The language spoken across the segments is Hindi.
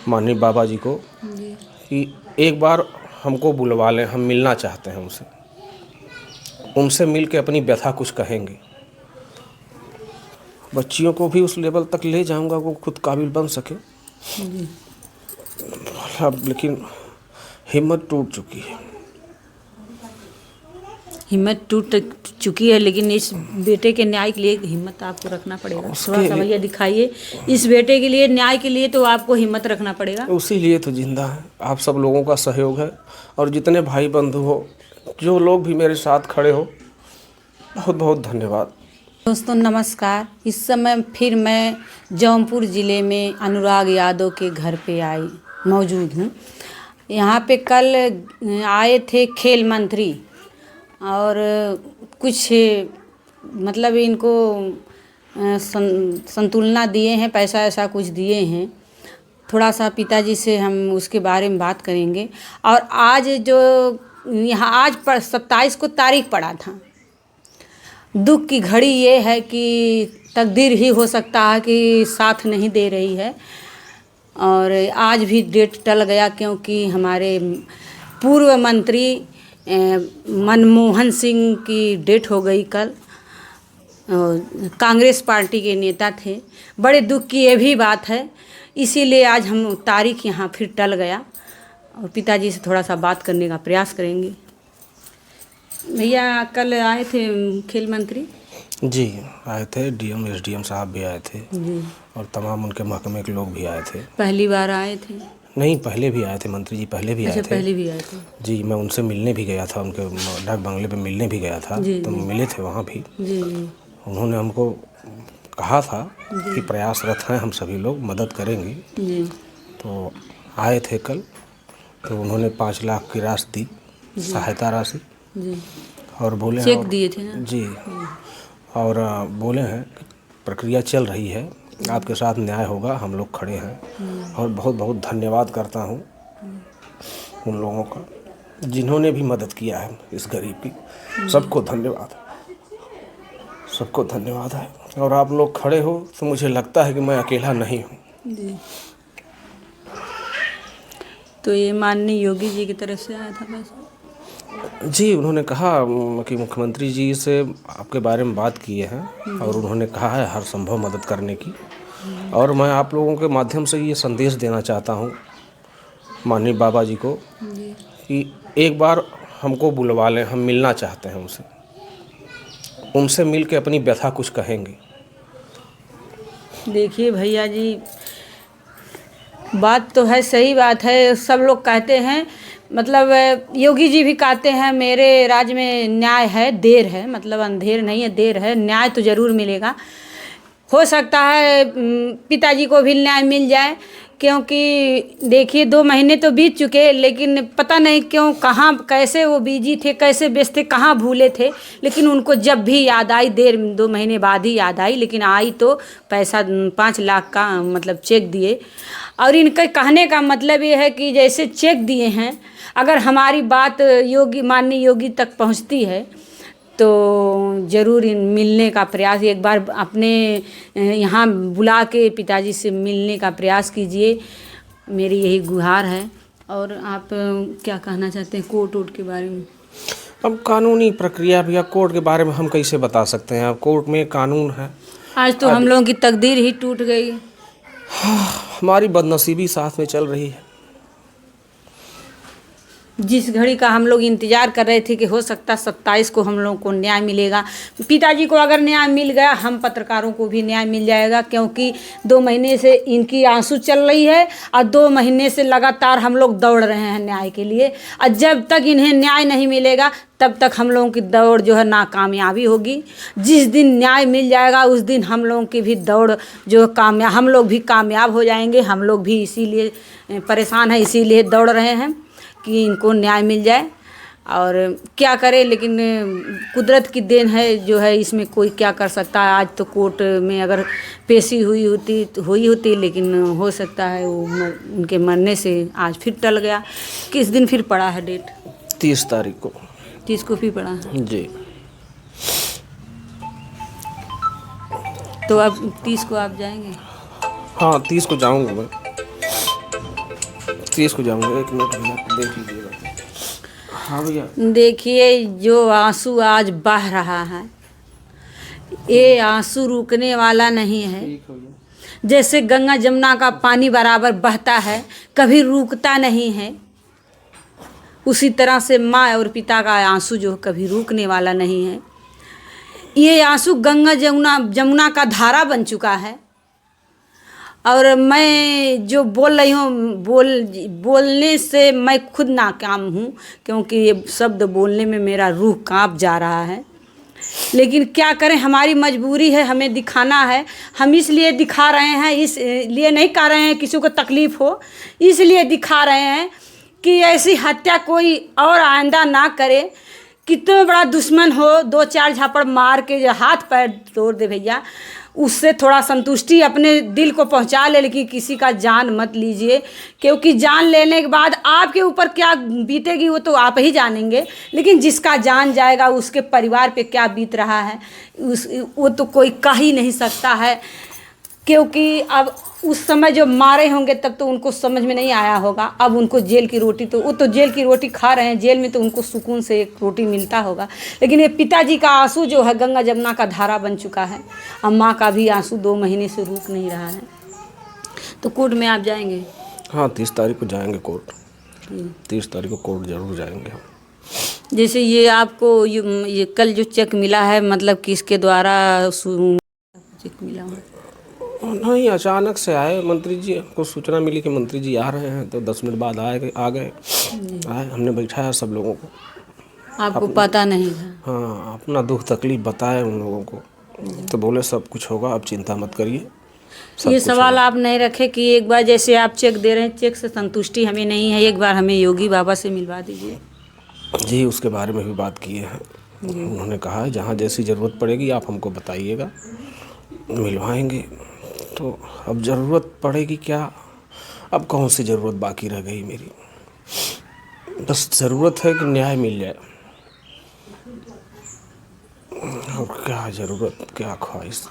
माननीय बाबा जी को जी। कि एक बार हमको बुलवा लें, हम मिलना चाहते हैं उनसे। उनसे मिल के अपनी व्यथा कुछ कहेंगे। बच्चियों को भी उस लेवल तक ले जाऊंगा वो खुद काबिल बन सके। जी। अब लेकिन हिम्मत टूट चुकी है। हिम्मत टूट चुकी है, लेकिन इस बेटे के न्याय के लिए हिम्मत आपको रखना पड़ेगा। थोड़ा उसके सा लिए भैया दिखाइए, इस बेटे के लिए न्याय के लिए तो आपको हिम्मत रखना पड़ेगा। उसी लिए तो जिंदा है। आप सब लोगों का सहयोग है और जितने भाई बंधु हो, जो लोग भी मेरे साथ खड़े हो, बहुत बहुत धन्यवाद। दोस्तों नमस्कार। इस समय फिर मैं जौनपुर ज़िले में अनुराग यादव के घर पे मौजूद हूँ। यहाँ पे कल आए थे खेल मंत्री और कुछ मतलब इनको संतुलना दिए हैं, पैसा ऐसा कुछ दिए हैं। थोड़ा सा पिताजी से हम उसके बारे में बात करेंगे। और आज जो यहाँ आज 27 को तारीख पड़ा था। दुख की घड़ी ये है कि तकदीर ही हो सकता है कि साथ नहीं दे रही है और आज भी डेट टल गया, क्योंकि हमारे पूर्व मंत्री मनमोहन सिंह की डेट हो गई कल। कांग्रेस पार्टी के नेता थे। बड़े दुख की ये भी बात है, इसीलिए आज हम तारीख यहाँ फिर टल गया और पिताजी से थोड़ा सा बात करने का प्रयास करेंगे। भैया कल आए थे खेल मंत्री जी, आए थे। डीएम एसडीएम साहब भी आए थे जी। और तमाम उनके महकमे के लोग भी आए थे। पहली बार आए थे? नहीं, पहले भी आए थे मंत्री जी, पहले भी आए अच्छा, थे। पहले भी आए थे जी, मैं उनसे मिलने भी गया था, उनके डाक बंगले पे मिलने भी गया था। जी, तो जी। मिले थे वहाँ भी। जी जी उन्होंने हमको कहा था कि प्रयासरत हैं, हम सभी लोग मदद करेंगे। जी तो आए थे कल, तो उन्होंने 5 लाख की राशि दी, सहायता राशि, जी। और बोले चेक हैं दिए थे ना? जी, और बोले हैं कि प्रक्रिया चल रही है, आपके साथ न्याय होगा, हम लोग खड़े हैं। और बहुत बहुत धन्यवाद करता हूँ उन लोगों का जिन्होंने भी मदद किया है इस गरीब की। सबको धन्यवाद, सबको धन्यवाद है। और आप लोग खड़े हो तो मुझे लगता है कि मैं अकेला नहीं हूँ। जी। तो ये माननीय योगी जी की तरफ से आया था पैसा? जी, उन्होंने कहा कि मुख्यमंत्री जी से आपके बारे में बात किए हैं और उन्होंने कहा है हर संभव मदद करने की। और मैं आप लोगों के माध्यम से ये संदेश देना चाहता हूँ माननीय बाबा जी को कि एक बार हमको बुलवा लें, हम मिलना चाहते हैं उनसे। उनसे मिल के अपनी व्यथा कुछ कहेंगे। देखिए भैया जी, बात तो है, सही बात है। सब लोग कहते हैं, मतलब योगी जी भी कहते हैं मेरे राज्य में न्याय है, देर है, मतलब अंधेर नहीं है, देर है, न्याय तो ज़रूर मिलेगा। हो सकता है पिताजी को भी न्याय मिल जाए, क्योंकि देखिए 2 महीने तो बीत चुके, लेकिन पता नहीं क्यों, कहाँ कैसे वो बिजी थे, कैसे व्यस्त थे, कहाँ भूले थे। लेकिन उनको जब भी याद आई, 2 महीने बाद ही याद आई, लेकिन आई तो पैसा 5 लाख का मतलब चेक दिए। और इनके कहने का मतलब ये है कि जैसे चेक दिए हैं, अगर हमारी बात माननीय योगी तक पहुंचती है तो ज़रूर इन मिलने का प्रयास, एक बार अपने यहाँ बुला के पिताजी से मिलने का प्रयास कीजिए, मेरी यही गुहार है। और आप क्या कहना चाहते हैं कोर्ट के बारे में? अब कानूनी प्रक्रिया भैया, कोर्ट के बारे में हम कैसे बता सकते हैं? अब कोर्ट में कानून है। आज तो हम लोगों की तकदीर ही टूट गई। हमारी बदनसीबी साथ में चल रही है। जिस घड़ी का हम लोग इंतज़ार कर रहे थे कि हो सकता 27 को हम लोगों को न्याय मिलेगा। पिताजी को अगर न्याय मिल गया, हम पत्रकारों को भी न्याय मिल जाएगा, क्योंकि 2 महीने से इनकी आंसू चल रही है और 2 महीने से लगातार हम लोग दौड़ रहे हैं न्याय के लिए। और जब तक इन्हें न्याय नहीं मिलेगा तब तक हम लोगों की दौड़ जो है नाकामयाबी होगी। जिस दिन न्याय मिल जाएगा उस दिन हम लोगों की भी दौड़ जो हम लोग भी कामयाब हो जाएंगे। हम लोग भी इसीलिए परेशान हैं, इसीलिए दौड़ रहे हैं कि इनको न्याय मिल जाए। और क्या करें, लेकिन कुदरत की देन है जो है, इसमें कोई क्या कर सकता है। आज तो कोर्ट में अगर पेशी हुई होती, लेकिन हो सकता है वो उनके मरने से आज फिर टल गया। किस दिन फिर पड़ा है डेट? 30 तारीख को। 30 को फिर पड़ा है जी। तो अब 30 को आप जाएंगे? हाँ, 30 को जाऊंगा मैं। 30 को जाऊँगा, 1 मिनट भैया देख लीजिएगा। हाँ भैया। देखिए जो आंसू आज बह रहा है, ये आंसू रुकने वाला नहीं है। ठीक हो गया। जैसे गंगा जमुना का पानी बराबर बहता है, कभी रुकता नहीं है, उसी तरह से माँ और पिता का आंसू जो कभी रुकने वाला नहीं है। ये आंसू गंगा जमुना का धारा बन चुका है। और मैं जो बोल रही हूँ, बोलने से मैं खुद नाकाम हूँ, क्योंकि ये शब्द बोलने में मेरा रूह कांप जा रहा है। लेकिन क्या करें, हमारी मजबूरी है, हमें दिखाना है। हम इसलिए दिखा रहे हैं, इसलिए नहीं कह रहे हैं किसी को तकलीफ़ हो, इसलिए दिखा रहे हैं कि ऐसी हत्या कोई और आइंदा ना करे। कितना बड़ा दुश्मन हो, 2-4 झापड़ मार के जो हाथ पैर तोड़ दे भैया, उससे थोड़ा संतुष्टि अपने दिल को पहुंचा ले, लेकिन किसी का जान मत लीजिए, क्योंकि जान लेने के बाद आपके ऊपर क्या बीतेगी वो तो आप ही जानेंगे। लेकिन जिसका जान जाएगा उसके परिवार पे क्या बीत रहा है वो तो कोई कह ही नहीं सकता है। क्योंकि अब उस समय जो मारे होंगे तब तो उनको समझ में नहीं आया होगा। अब उनको जेल की रोटी, तो वो तो जेल की रोटी खा रहे हैं, जेल में तो उनको सुकून से एक रोटी मिलता होगा। लेकिन ये पिताजी का आंसू जो है गंगा जमुना का धारा बन चुका है। अब माँ का भी आंसू 2 महीने से रुक नहीं रहा है। तो कोर्ट में आप जाएंगे? हाँ, 30 तारीख को जाएंगे कोर्ट। 30 तारीख को कोर्ट जरूर जाएंगे हम। जैसे ये आपको ये कल जो चेक मिला है, मतलब किसके द्वारा चेक मिला है? नहीं, अचानक से आए मंत्री जी को सूचना मिली कि मंत्री जी आ रहे हैं, तो 10 मिनट बाद आ गए। हमने बैठाया सब लोगों को। आपको पता नहीं था? हाँ, अपना दुख तकलीफ बताया उन लोगों को, तो बोले सब कुछ होगा, आप चिंता मत करिए। ये सवाल आप नहीं रखे कि एक बार जैसे आप चेक दे रहे हैं, चेक से संतुष्टि हमें नहीं है, एक बार हमें योगी बाबा से मिलवा दीजिए? जी, उसके बारे में भी बात किए हैं। उन्होंने कहा है जहाँ जैसी ज़रूरत पड़ेगी आप हमको बताइएगा, मिलवाएंगे। तो अब ज़रूरत पड़ेगी क्या, अब कौन सी ज़रूरत बाकी रह गई मेरी? बस ज़रूरत है कि न्याय मिल जाए, और क्या ज़रूरत, क्या ख्वाहिश।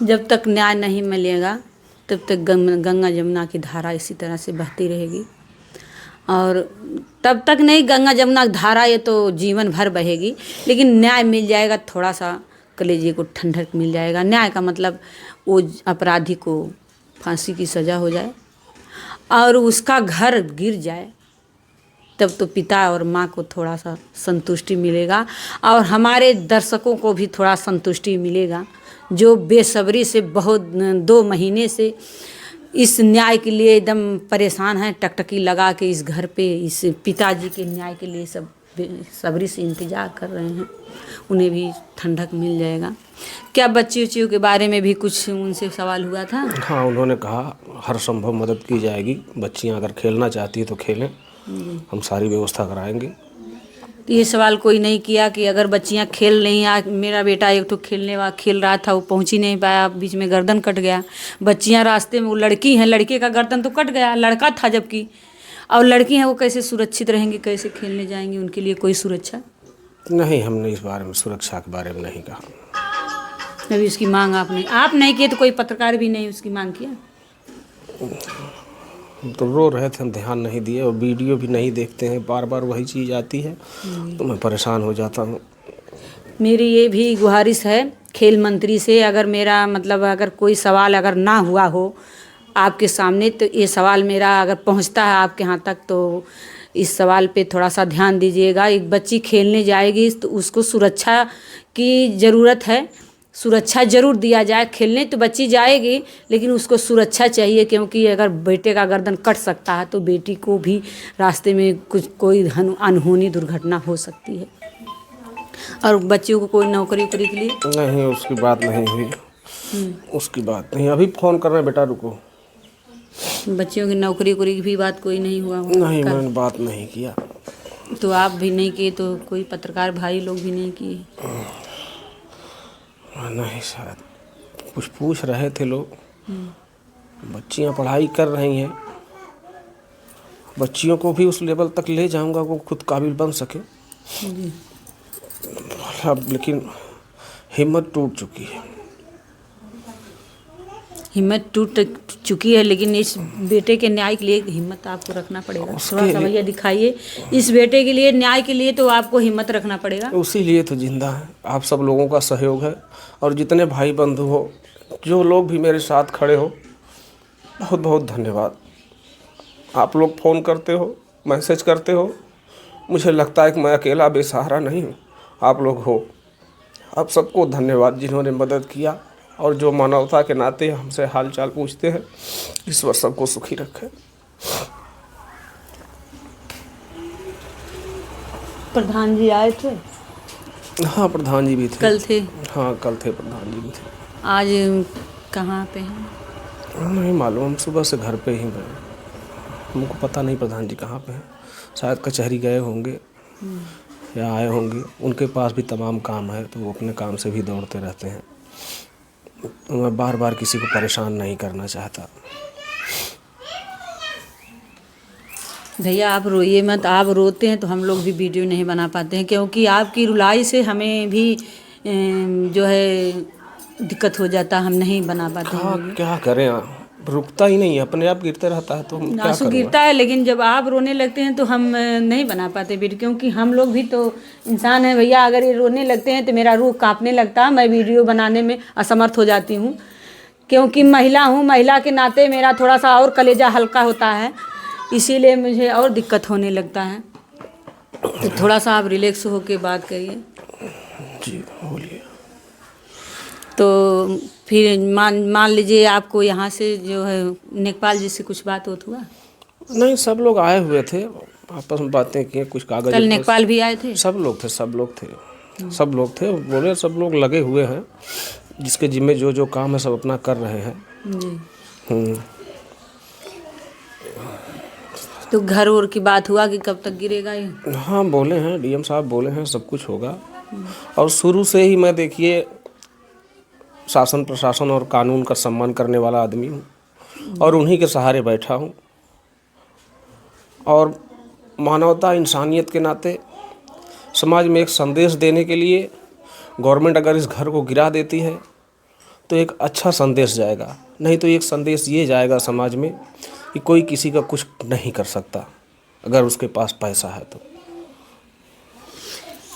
जब तक न्याय नहीं मिलेगा तब तक गंगा जमुना की धारा इसी तरह से बहती रहेगी। और तब तक नहीं, गंगा जमुना की धारा ये तो जीवन भर बहेगी। लेकिन न्याय मिल जाएगा, थोड़ा सा कलेजे को ठंडक मिल जाएगा। न्याय का मतलब वो अपराधी को फांसी की सज़ा हो जाए और उसका घर गिर जाए, तब तो पिता और माँ को थोड़ा सा संतुष्टि मिलेगा, और हमारे दर्शकों को भी थोड़ा संतुष्टि मिलेगा, जो बेसब्री से बहुत 2 महीने से इस न्याय के लिए एकदम परेशान हैं, टकटकी लगा के इस घर पे इस पिताजी के न्याय के लिए सब बेसब्री से इंतज़ार कर रहे हैं। उन्हें भी ठंडक मिल जाएगा। क्या बच्चियों के बारे में भी कुछ उनसे सवाल हुआ था? हाँ, उन्होंने कहा हर संभव मदद की जाएगी, बच्चियाँ अगर खेलना चाहती है तो खेलें, हम सारी व्यवस्था कराएंगे। तो ये सवाल कोई नहीं किया कि अगर बच्चियां खेल नहीं आ, मेरा बेटा एक तो खेल रहा था, वो पहुंच ही नहीं पाया, बीच में गर्दन कट गया। बच्चियां रास्ते में, वो लड़की हैं, लड़के का गर्दन तो कट गया, लड़का था जबकि, और लड़की हैं, वो कैसे सुरक्षित रहेंगी, कैसे खेलने जाएंगी? उनके लिए कोई सुरक्षा नहीं, हमने इस बारे में, सुरक्षा के बारे में नहीं कहा। अभी उसकी मांग आप नहीं किए, तो कोई पत्रकार भी नहीं उसकी मांग किया? हम तो रो रहे थे, हम ध्यान नहीं दिए, और वीडियो भी नहीं देखते हैं, बार बार वही चीज़ आती है तो मैं परेशान हो जाता हूँ। मेरी ये भी गुहारिश है खेल मंत्री से, अगर मेरा मतलब अगर कोई सवाल अगर ना हुआ हो आपके सामने, तो ये सवाल मेरा अगर पहुंचता है आपके यहाँ तक, तो इस सवाल पे थोड़ा सा ध्यान दीजिएगा। एक बच्ची खेलने जाएगी तो उसको सुरक्षा की ज़रूरत है, सुरक्षा ज़रूर दिया जाए। खेलने तो बच्ची जाएगी, लेकिन उसको सुरक्षा चाहिए, क्योंकि अगर बेटे का गर्दन कट सकता है तो बेटी को भी रास्ते में कोई अनहोनी दुर्घटना हो सकती है। और बच्चियों को कोई नौकरी के लिए नहीं, उसकी बात नहीं हुई, उसकी बात नहीं। अभी फ़ोन कर रहे हैं, बेटा रुको। बच्चियों की नौकरी की भी बात कोई नहीं हुआ? नहीं, मैंने बात नहीं किया। तो आप भी नहीं किए, तो कोई पत्रकार भाई लोग भी नहीं किए? नहीं, शायद कुछ पूछ रहे थे लोग। बच्चियां पढ़ाई कर रही हैं, बच्चियों को भी उस लेवल तक ले जाऊंगा वो खुद काबिल बन सके। अब लेकिन हिम्मत टूट चुकी है। हिम्मत टूट चुकी है, लेकिन इस बेटे के न्याय के लिए हिम्मत आपको रखना पड़ेगा। थोड़ा सा भैया दिखाइए, इस बेटे के लिए न्याय के लिए तो आपको हिम्मत रखना पड़ेगा। उसी लिए तो जिंदा है, आप सब लोगों का सहयोग है। और जितने भाई बंधु हो, जो लोग भी मेरे साथ खड़े हो, बहुत बहुत धन्यवाद। आप लोग फ़ोन करते हो, मैसेज करते हो, मुझे लगता है कि मैं अकेला बेसहारा नहीं हूँ, आप लोग हो। आप सबको धन्यवाद जिन्होंने मदद किया और जो मानवता के नाते हमसे हाल चाल पूछते हैं। ईश्वर सबको सुखी रखे। प्रधान जी आए थे? हाँ, प्रधान जी भी थे। कल थे? हाँ, कल थे, प्रधान जी भी थे। आज कहाँ पे हैं? नहीं मालूम, हम सुबह से घर पे ही हैं, हमको पता नहीं प्रधान जी कहाँ पे हैं। शायद कचहरी गए होंगे या आए होंगे। उनके पास भी तमाम काम है, तो वो अपने काम से भी दौड़ते रहते हैं। मैं बार बार किसी को परेशान नहीं करना चाहता। भैया आप रोइए मत, आप रोते हैं तो हम लोग भी वीडियो नहीं बना पाते हैं, क्योंकि आपकी रुलाई से हमें भी जो है दिक्कत हो जाता, हम नहीं बना पाते हैं। हाँ, क्या करें, रुकता ही नहीं है, अपने आप गिरते रहता है, तो हम क्या आंसू करूँ। गिरता है, लेकिन जब आप रोने लगते हैं तो हम नहीं बना पाते वीडियो, क्योंकि हम लोग भी तो इंसान हैं भैया। अगर ये रोने लगते हैं तो मेरा रूह कांपने लगता है, मैं वीडियो बनाने में असमर्थ हो जाती हूँ, क्योंकि महिला हूँ। महिला के नाते मेरा थोड़ा सा और कलेजा हल्का होता है, इसीलिए मुझे और दिक्कत होने लगता है। तो थोड़ा सा आप रिलैक्स होके बात करिए। जी बोलिए। तो फिर मान लीजिए आपको यहाँ से जो है नेकपाल जी से कुछ बात होत हुआ? नहीं, सब लोग आए हुए थे, आपस में बातें किए, कुछ कागज। कल नेकपाल भी आए थे? सब लोग थे, सब लोग थे, सब लोग थे। बोले सब लोग लगे हुए हैं, जिसके जिम्मे जो जो काम है सब अपना कर रहे हैं जी। तो घर और की बात हुआ कि कब तक गिरेगा ये? हाँ, बोले हैं, डीएम साहब बोले हैं सब कुछ होगा। और शुरू से ही मैं देखिए शासन प्रशासन और कानून का सम्मान करने वाला आदमी हूँ, और उन्हीं के सहारे बैठा हूँ। और मानवता इंसानियत के नाते समाज में एक संदेश देने के लिए गवर्नमेंट अगर इस घर को गिरा देती है तो एक अच्छा संदेश जाएगा, नहीं तो एक संदेश ये जाएगा समाज में कि कोई किसी का कुछ नहीं कर सकता अगर उसके पास पैसा है तो।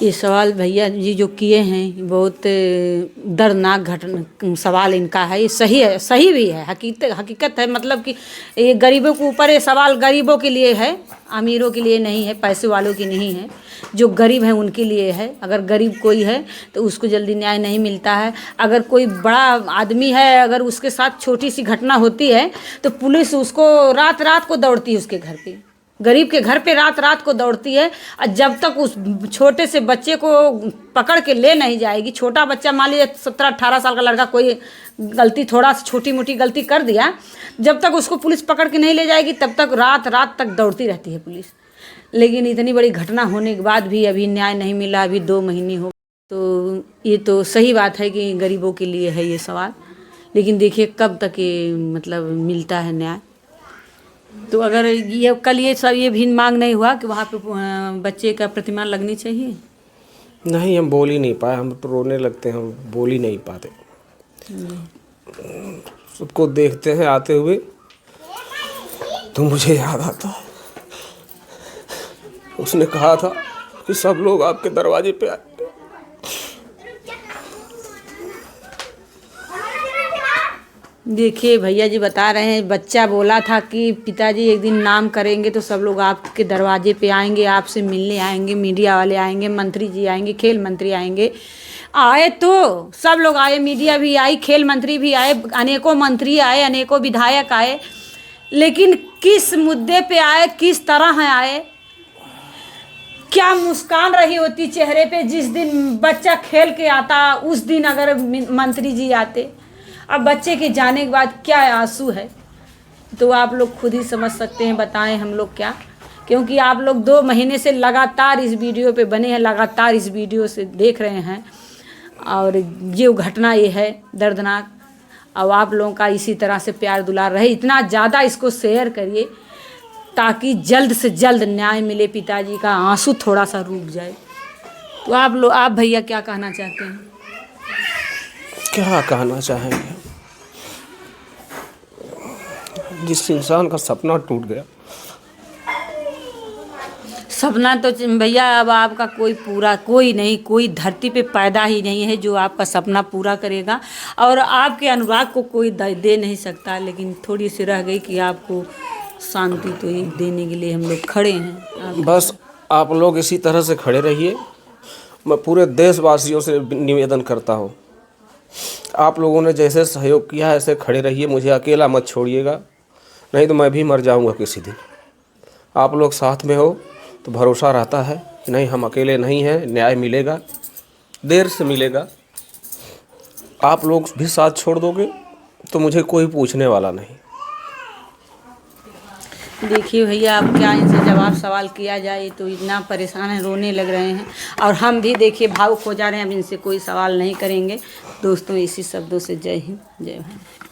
ये सवाल भैया जी जो किए हैं बहुत दर्दनाक घटना सवाल इनका है। ये सही है, सही भी है, हकीकत है। मतलब कि ये गरीबों के ऊपर ये सवाल गरीबों के लिए है, अमीरों के लिए नहीं है, पैसे वालों की नहीं है। जो गरीब है उनके लिए है। अगर गरीब कोई है तो उसको जल्दी न्याय नहीं मिलता है। अगर कोई बड़ा आदमी है, अगर उसके साथ छोटी सी घटना होती है तो पुलिस उसको रात रात को दौड़ती है उसके घर पे, गरीब के घर पे रात रात को दौड़ती है। और जब तक उस छोटे से बच्चे को पकड़ के ले नहीं जाएगी, छोटा बच्चा मान लीजिए 17-18 साल का लड़का कोई गलती थोड़ा सा छोटी मोटी गलती कर दिया, जब तक उसको पुलिस पकड़ के नहीं ले जाएगी तब तक रात रात तक दौड़ती रहती है पुलिस। लेकिन इतनी बड़ी घटना होने के बाद भी अभी न्याय नहीं मिला, अभी 2 महीने हो। तो ये तो सही बात है कि गरीबों के लिए है ये सवाल, लेकिन देखिए कब तक ये मतलब मिलता है न्याय। तो अगर ये कल ये सब ये भी मांग नहीं हुआ कि वहाँ पे बच्चे का प्रतिमा लगनी चाहिए? नहीं, हम बोल ही नहीं पाए, हम तो रोने लगते हैं, हम बोल ही नहीं पाते। सबको देखते हैं आते हुए तो मुझे याद आता है, उसने कहा था कि सब लोग आपके दरवाजे पे आए। देखिए भैया जी बता रहे हैं, बच्चा बोला था कि पिताजी एक दिन नाम करेंगे तो सब लोग आपके दरवाजे पे आएंगे, आपसे मिलने आएंगे, मीडिया वाले आएंगे, मंत्री जी आएंगे, खेल मंत्री आएंगे। आए तो सब लोग आए, मीडिया भी आई, खेल मंत्री भी आए, अनेकों मंत्री आए, अनेकों विधायक आए, लेकिन किस मुद्दे पे आए, किस तरह आए, क्या मुस्कान रही होती चेहरे पे जिस दिन बच्चा खेल के आता, उस दिन अगर मंत्री जी आते। अब बच्चे के जाने के बाद क्या आंसू है तो आप लोग खुद ही समझ सकते हैं, बताएं हम लोग क्या। क्योंकि आप लोग 2 महीने से लगातार इस वीडियो पे बने हैं, लगातार इस वीडियो से देख रहे हैं, और जो घटना ये है दर्दनाक। अब आप लोगों का इसी तरह से प्यार दुलार रहे, इतना ज़्यादा इसको शेयर करिए ताकि जल्द से जल्द न्याय मिले, पिताजी का आंसू थोड़ा सा रुक जाए। तो आप भैया क्या कहना चाहते हैं? क्या कहना चाहेंगे, जिस इंसान का सपना टूट गया। सपना तो भैया अब आपका कोई नहीं, कोई धरती पे पैदा ही नहीं है जो आपका सपना पूरा करेगा, और आपके अनुराग को कोई दे नहीं सकता। लेकिन थोड़ी सी रह गई कि आपको शांति तो ये देने के लिए हम लोग खड़े हैं। बस आप लोग इसी तरह से खड़े रहिए। मैं पूरे देशवासियों से निवेदन करता हूँ, आप लोगों ने जैसे सहयोग किया है ऐसे खड़े रहिए, मुझे अकेला मत छोड़िएगा, नहीं तो मैं भी मर जाऊँगा किसी दिन। आप लोग साथ में हो तो भरोसा रहता है कि नहीं, हम अकेले नहीं हैं, न्याय मिलेगा, देर से मिलेगा। आप लोग भी साथ छोड़ दोगे तो मुझे कोई पूछने वाला नहीं। देखिए भैया, अब क्या इनसे जवाब सवाल किया जाए, तो इतना परेशान है, रोने लग रहे हैं, और हम भी देखिए भावुक हो जा रहे हैं। अब इनसे कोई सवाल नहीं करेंगे। दोस्तों, इसी शब्दों से जय हिंद, जय भारत।